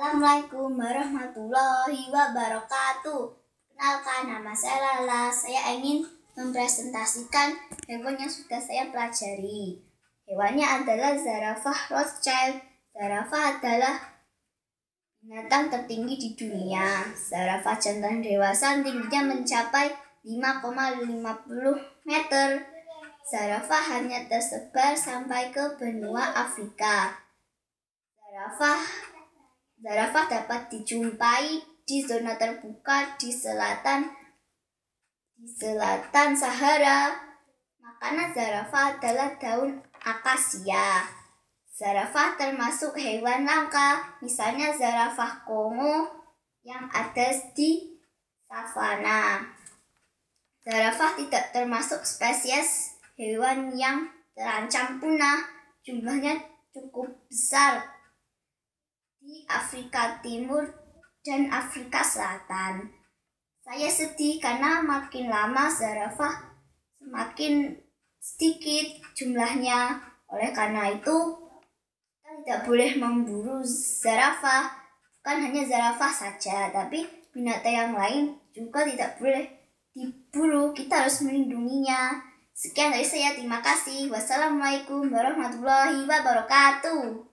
Assalamualaikum warahmatullahi wabarakatuh. Kenalkan, nama saya Lala. Saya ingin mempresentasikan hewan yang sudah saya pelajari. Hewannya adalah Zarafah Rothschild. Zarafah adalah binatang tertinggi di dunia. Zarafah jantan dewasa tingginya mencapai 5,50 meter. Zarafah hanya tersebar sampai ke benua Afrika. Zarafah dapat dijumpai di zona terbuka di selatan Sahara. Makanan zarafah adalah daun akasia. Zarafah termasuk hewan langka, misalnya zarafah Kongo yang ada di savana. Zarafah tidak termasuk spesies hewan yang terancam punah. Jumlahnya cukup besar di Afrika Timur dan Afrika Selatan. Saya sedih karena makin lama zarafah semakin sedikit jumlahnya. Oleh karena itu, kita tidak boleh memburu zarafah. Bukan hanya zarafah saja, tapi binatang yang lain juga tidak boleh diburu. Kita harus melindunginya. Sekian dari saya, terima kasih. Wassalamualaikum warahmatullahi wabarakatuh.